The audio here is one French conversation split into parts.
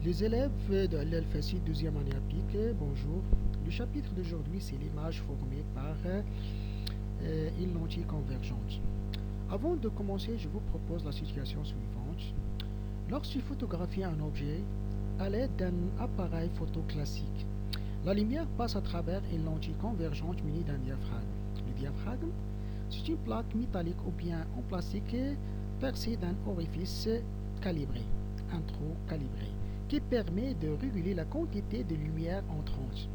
Les élèves de l'LFSI 12e année applique, bonjour. Le chapitre d'aujourd'hui, c'est l'image formée par une lentille convergente. Avant de commencer, je vous propose la situation suivante. Lorsqu'il photographie un objet à l'aide d'un appareil photo classique, la lumière passe à travers une lentille convergente munie d'un diaphragme. Le diaphragme, c'est une plaque métallique ou bien en plastique percée d'un orifice calibré, un trou calibré, qui permet de réguler la quantité de lumière entrante.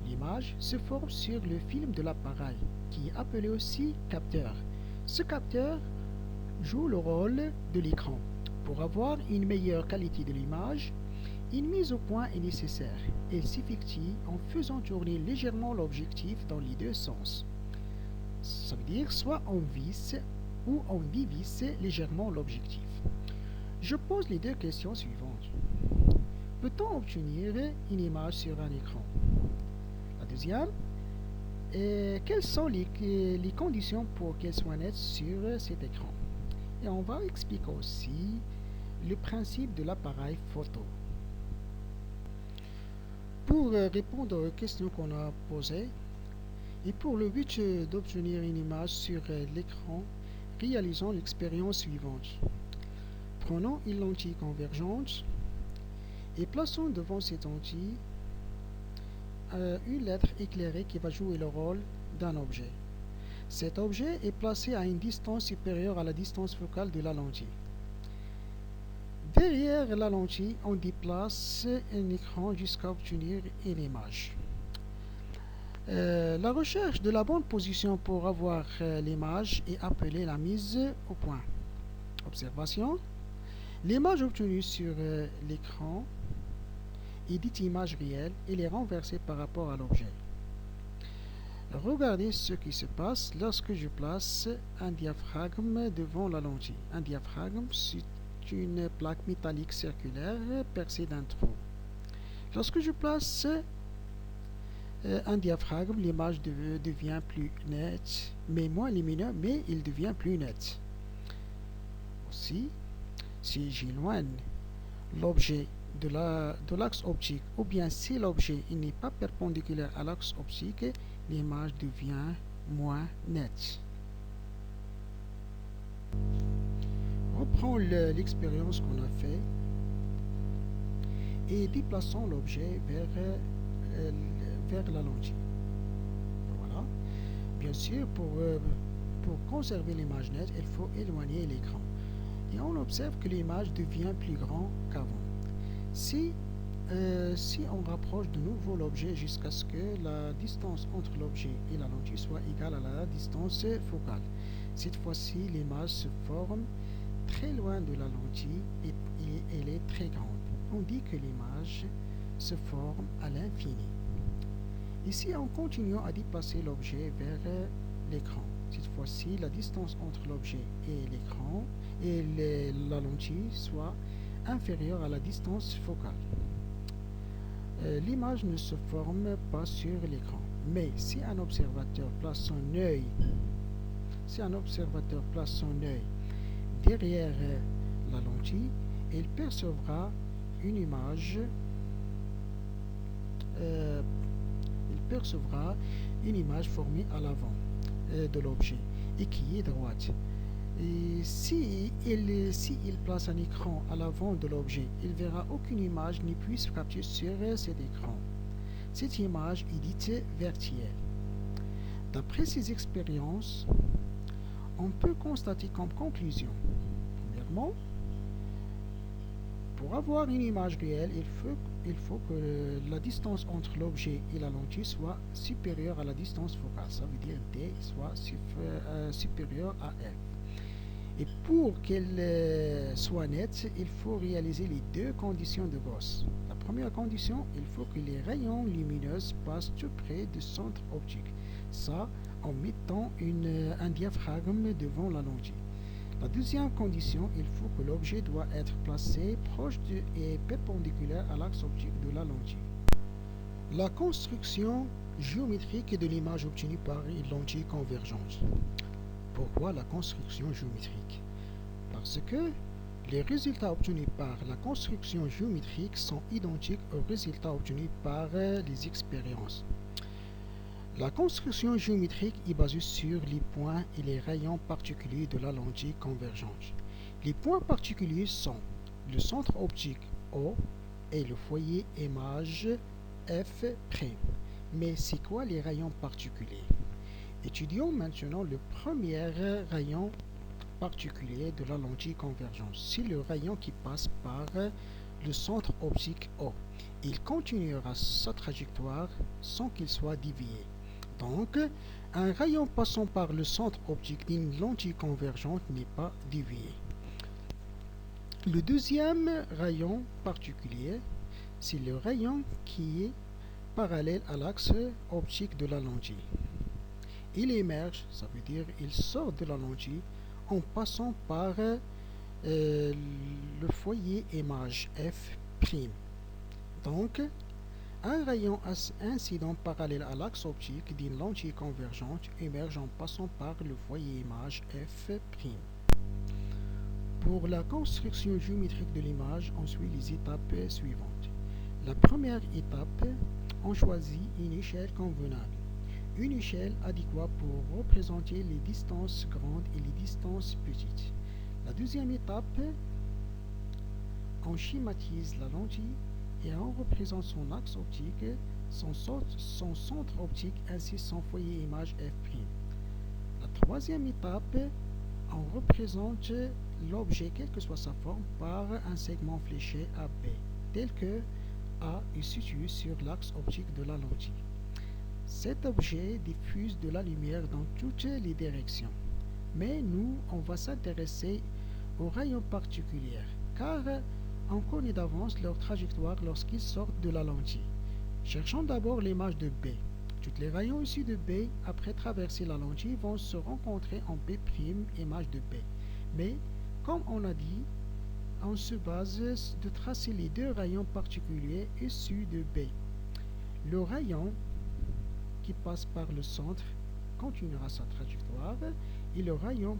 L'image se forme sur le film de l'appareil, qui est appelé aussi capteur. Ce capteur joue le rôle de l'écran. Pour avoir une meilleure qualité de l'image, une mise au point est nécessaire. Elle s'effectue en faisant tourner légèrement l'objectif dans les deux sens. Ça veut dire soit on visse ou on dévisse légèrement l'objectif. Je pose les deux questions suivantes. Peut-on obtenir une image sur un écran? La deuxième, quelles sont les conditions pour qu'elle soit nette sur cet écran? Et on va expliquer aussi le principe de l'appareil photo. Pour répondre aux questions qu'on a posées, et pour le but d'obtenir une image sur l'écran, réalisons l'expérience suivante. Prenons une lentille convergente et plaçons devant cette lentille une lettre éclairée qui va jouer le rôle d'un objet. Cet objet est placé à une distance supérieure à la distance focale de la lentille. Derrière la lentille, on déplace un écran jusqu'à obtenir une image. La recherche de la bonne position pour avoir l'image est appelée la mise au point. Observation. L'image obtenue sur l'écran est dite image réelle. Elle est renversée par rapport à l'objet. Regardez ce qui se passe lorsque je place un diaphragme devant la lentille. Un diaphragme, c'est une plaque métallique circulaire percée d'un trou. Lorsque je place un diaphragme, l'image devient plus nette, mais moins lumineuse, mais il devient plus net. Aussi, si j'éloigne l'objet de l'axe optique, ou bien si l'objet n'est pas perpendiculaire à l'axe optique, l'image devient moins nette. On prend l'expérience qu'on a fait et déplaçons l'objet vers la lentille. Voilà. Bien sûr, pour conserver l'image nette, il faut éloigner l'écran. Et on observe que l'image devient plus grande qu'avant. Si on rapproche de nouveau l'objet jusqu'à ce que la distance entre l'objet et la lentille soit égale à la distance focale, cette fois-ci, l'image se forme très loin de la lentille et elle est très grande. On dit que l'image se forme à l'infini. Ici, on continue à déplacer l'objet vers l'écran. Cette fois-ci, la distance entre l'objet et l'écran et la lentille soit inférieure à la distance focale. L'image ne se forme pas sur l'écran. Mais si un observateur place son œil derrière la lentille, il percevra une image formée à l'avant de l'objet et qui est droite. Et si il place un écran à l'avant de l'objet, il verra aucune image ne puisse capter sur cet écran. Cette image est dite virtuelle. D'après ces expériences, on peut constater comme conclusion, premièrement, pour avoir une image réelle, il faut que la distance entre l'objet et la lentille soit supérieure à la distance focale. Ça veut dire D soit supérieur à F. Et pour qu'elle soit nette, il faut réaliser les deux conditions de Gauss. La première condition, il faut que les rayons lumineux passent tout près du centre optique. Ça, en mettant un diaphragme devant la lentille. La deuxième condition, il faut que l'objet doit être placé proche et perpendiculaire à l'axe optique de la lentille. La construction géométrique de l'image obtenue par une lentille convergente. Pourquoi la construction géométrique? Parce que Les résultats obtenus par la construction géométrique sont identiques aux résultats obtenus par les expériences. La construction géométrique est basée sur les points et les rayons particuliers de la lentille convergente. Les points particuliers sont le centre optique O et le foyer image F'. Mais c'est quoi les rayons particuliers? Étudions maintenant le premier rayon particulier de la lentille convergente. C'est le rayon qui passe par le centre optique O. Il continuera sa trajectoire sans qu'il soit dévié. Donc, un rayon passant par le centre optique d'une lentille convergente n'est pas dévié. Le deuxième rayon particulier, c'est le rayon qui est parallèle à l'axe optique de la lentille. Il émerge, ça veut dire il sort de la lentille en passant par le foyer image F'. Donc, un rayon incident parallèle à l'axe optique d'une lentille convergente émerge en passant par le foyer image F'. Pour la construction géométrique de l'image, on suit les étapes suivantes. La première étape, on choisit une échelle convenable. Une échelle adéquate pour représenter les distances grandes et les distances petites. La deuxième étape, on schématise la lentille et on représente son axe optique, son centre optique ainsi son foyer image F'. La troisième étape, on représente l'objet, quelle que soit sa forme, par un segment fléché AB, tel que A est situé sur l'axe optique de la lentille. Cet objet diffuse de la lumière dans toutes les directions. Mais nous, on va s'intéresser aux rayons particuliers, car on connaît d'avance leur trajectoire lorsqu'ils sortent de la lentille. Cherchons d'abord l'image de B. Tous les rayons issus de B, après traverser la lentille, vont se rencontrer en B', image de B. Mais, comme on a dit, on se base de tracer les deux rayons particuliers issus de B. Le rayon qui passe par le centre continuera sa trajectoire et le rayon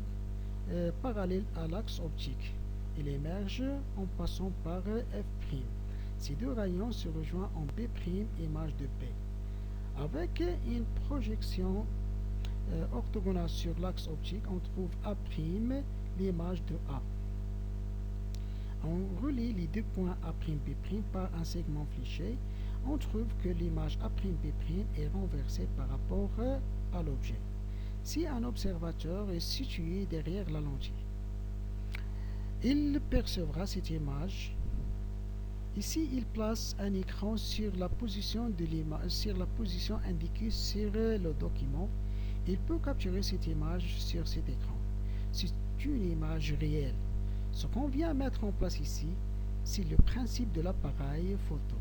parallèle à l'axe optique. Il émerge en passant par F'. Ces deux rayons se rejoignent en B', image de B. Avec une projection orthogonale sur l'axe optique, on trouve A', l'image de A. On relie les deux points A', B' par un segment fléché. On trouve que l'image A', B' est renversée par rapport à l'objet. Si un observateur est situé derrière la lentille, il percevra cette image. Ici, il place un écran sur la position indiquée sur le document. Il peut capturer cette image sur cet écran. C'est une image réelle. Ce qu'on vient mettre en place ici, c'est le principe de l'appareil photo.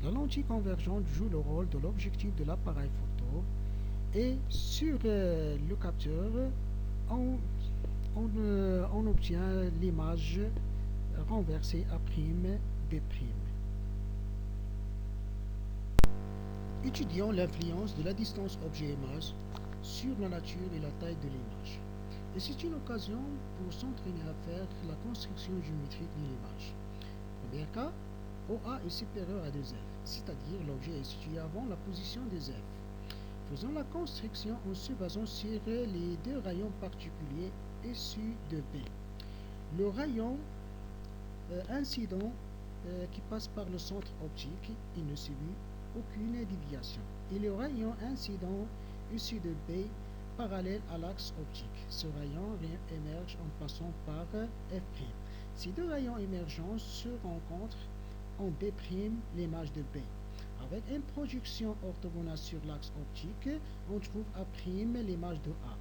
La lentille convergente joue le rôle de l'objectif de l'appareil photo et sur le capteur, on obtient l'image renversée A', B'. Étudions l'influence de la distance objet-image sur la nature et la taille de l'image. Et c'est une occasion pour s'entraîner à faire la construction géométrique de l'image. Premier cas, OA est supérieur à 2F, c'est-à-dire l'objet est situé avant la position des F. Faisons la construction en se basant sur les deux rayons particuliers issus de B. Le rayon incident qui passe par le centre optique, il ne subit aucune déviation. Et le rayon incident issu de B parallèle à l'axe optique. Ce rayon émerge en passant par F'. Ces deux rayons émergents se rencontrent en B', l'image de B. Avec une projection orthogonale sur l'axe optique, on trouve A', l'image de A.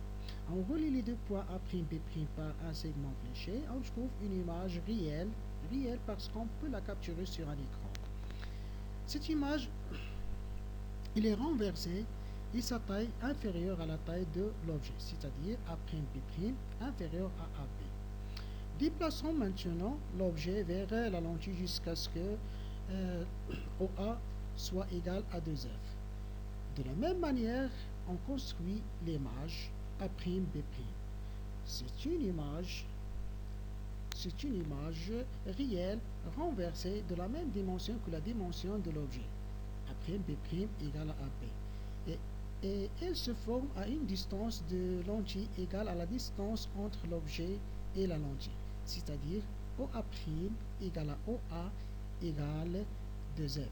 On relie les deux points A', B' par un segment fléché, on trouve une image réelle parce qu'on peut la capturer sur un écran. Cette image, il est renversée et sa taille inférieure à la taille de l'objet, c'est-à-dire A', B' inférieur à AB. Déplaçons maintenant l'objet vers la lentille jusqu'à ce que OA soit égal à 2F. De la même manière, on construit l'image A', B'. C'est une image c'est une image réelle renversée de la même dimension que la dimension de l'objet. A' B' égale à AB. Et elle se forme à une distance de lentille égale à la distance entre l'objet et la lentille, c'est-à-dire OA' égale à OA égale 2F.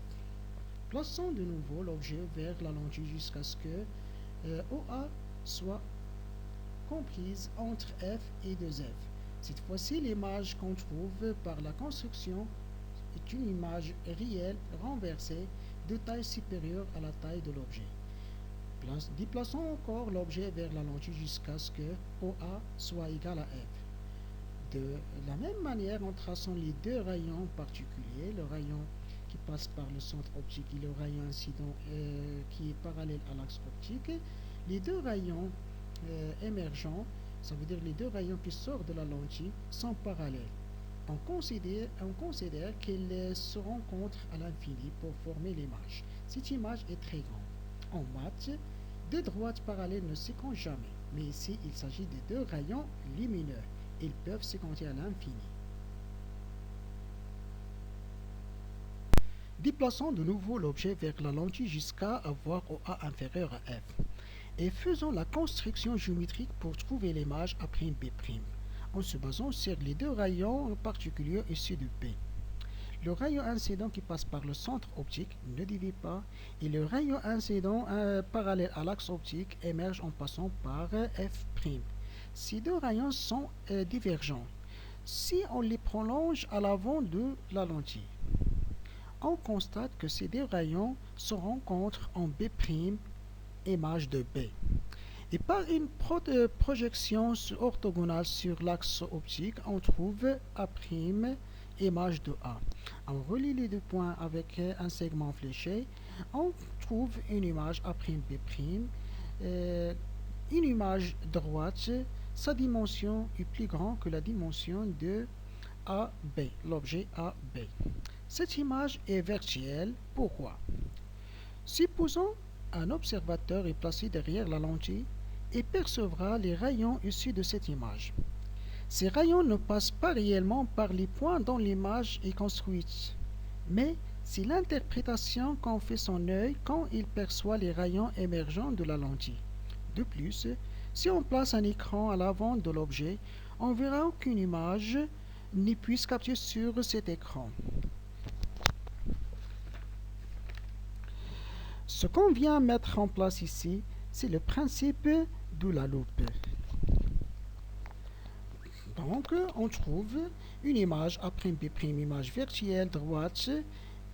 Plaçons de nouveau l'objet vers la lentille jusqu'à ce que OA soit comprise entre F et 2F. Cette fois-ci, l'image qu'on trouve par la construction est une image réelle renversée de taille supérieure à la taille de l'objet. Déplaçons encore l'objet vers la lentille jusqu'à ce que OA soit égal à F. De la même manière, en traçant les deux rayons particuliers, le rayon qui passe par le centre optique et le rayon incident qui est parallèle à l'axe optique, les deux rayons émergents, ça veut dire les deux rayons qui sortent de la lentille, sont parallèles. On considère qu'ils se rencontrent à l'infini pour former l'image. Cette image est très grande. En maths, deux droites parallèles ne se comptent jamais, mais ici il s'agit de deux rayons lumineux. Ils peuvent se compter à l'infini. Déplaçons de nouveau l'objet vers la lentille jusqu'à avoir OA inférieur à F. Et faisons la construction géométrique pour trouver l'image A'B', en se basant sur les deux rayons particuliers issus de P. Le rayon incident qui passe par le centre optique ne divise pas et le rayon incident parallèle à l'axe optique émerge en passant par F'. Ces deux rayons sont divergents si on les prolonge à l'avant de la lentille. On constate que ces deux rayons se rencontrent en B', image de B. Et par une projection orthogonale sur l'axe optique, on trouve A', image de A. On relie les deux points avec un segment fléché, on trouve une image A'B', une image droite, sa dimension est plus grande que la dimension de AB, l'objet AB. Cette image est virtuelle. Pourquoi? Supposons un observateur est placé derrière la lentille et percevra les rayons issus de cette image. Ces rayons ne passent pas réellement par les points dont l'image est construite, mais c'est l'interprétation qu'en fait son œil quand il perçoit les rayons émergents de la lentille. De plus, si on place un écran à l'avant de l'objet, on verra qu'une image ne puisse capter sur cet écran. Ce qu'on vient mettre en place ici, c'est le principe de la loupe. Donc, on trouve une image A'B', image virtuelle droite,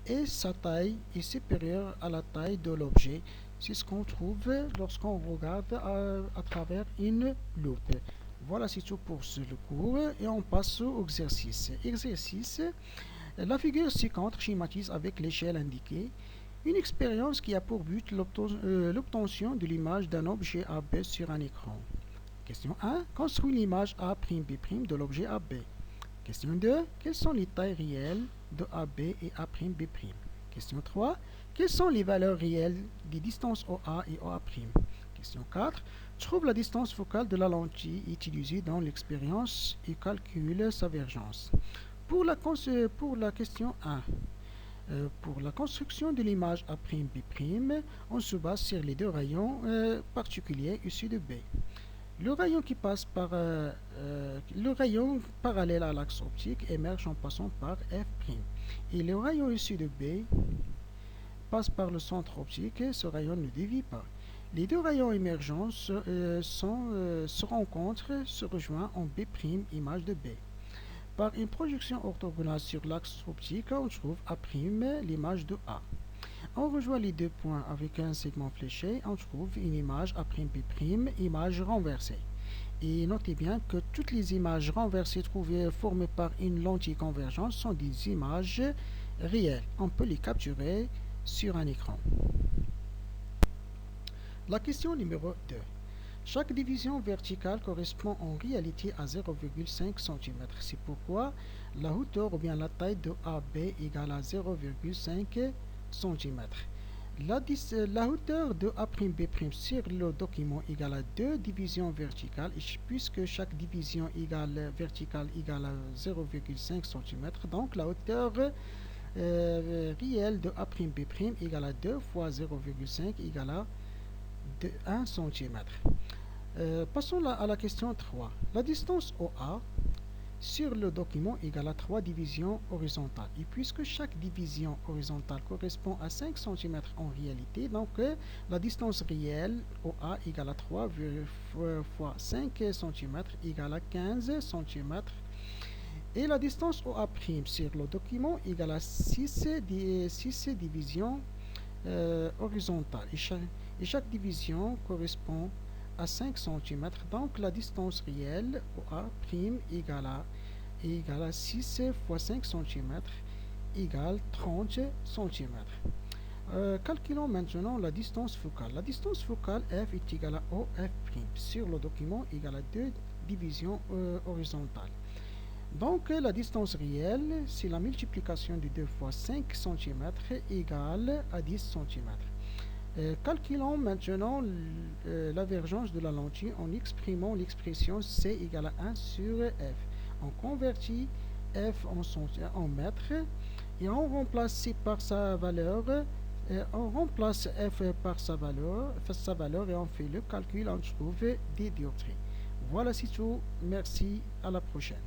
et sa taille est supérieure à la taille de l'objet. C'est ce qu'on trouve lorsqu'on regarde à travers une loupe. Voilà, c'est tout pour ce cours et on passe au exercice. Exercice, la figure ci-contre schématise avec l'échelle indiquée une expérience qui a pour but l'obtention de l'image d'un objet AB sur un écran. Question 1. Construis l'image A'B' de l'objet AB. Question 2. Quelles sont les tailles réelles de AB et A'B'? Question 3. Quelles sont les valeurs réelles des distances OA et OA'? Question 4. Trouve la distance focale de la lentille utilisée dans l'expérience et calcule sa divergence. Pour la question 1, pour la construction de l'image A'B', on se base sur les deux rayons particuliers issus de B. Le rayon qui passe par le rayon parallèle à l'axe optique émerge en passant par F'. Et le rayon issu de B passe par le centre optique, ce rayon ne dévie pas. Les deux rayons émergents se rencontrent, se rejoignent en B', image de B. Par une projection orthogonale sur l'axe optique, on trouve A', l'image de A. On rejoint les deux points avec un segment fléché, on trouve une image A'B', image renversée. Et notez bien que toutes les images renversées formées par une lentille convergente sont des images réelles. On peut les capturer sur un écran. La question numéro 2. Chaque division verticale correspond en réalité à 0,5 cm. C'est pourquoi la hauteur ou bien la taille de AB égale à 0,5 cm. La hauteur de A'B' sur le document égale à 2 divisions verticales, puisque chaque division verticale égale à 0,5 cm, donc la hauteur réelle de A'B' égale à 2 fois 0,5 égale à 1 cm. Passons à la question 3. La distance OA sur le document égale à 3 divisions horizontales. Et puisque chaque division horizontale correspond à 5 cm en réalité, donc la distance réelle OA égale à 3 fois 5 cm égale à 15 cm. Et la distance OA' sur le document égale à 6 divisions horizontales. Et chaque division correspond à 5 cm. Donc la distance réelle OA' égale à 6 fois 5 cm égale 30 cm. Calculons maintenant la distance focale. La distance focale F est égale à OF' sur le document égale à 2 divisions horizontales. Donc la distance réelle, c'est la multiplication de 2 fois 5 cm égale à 10 cm. Calculons maintenant la divergence de la lentille en exprimant l'expression C égale à 1 sur F. On convertit F en mètres et on remplace C par sa valeur. On remplace F par sa valeur et on fait le calcul, on trouve des dioptries. Voilà, c'est tout. Merci, à la prochaine.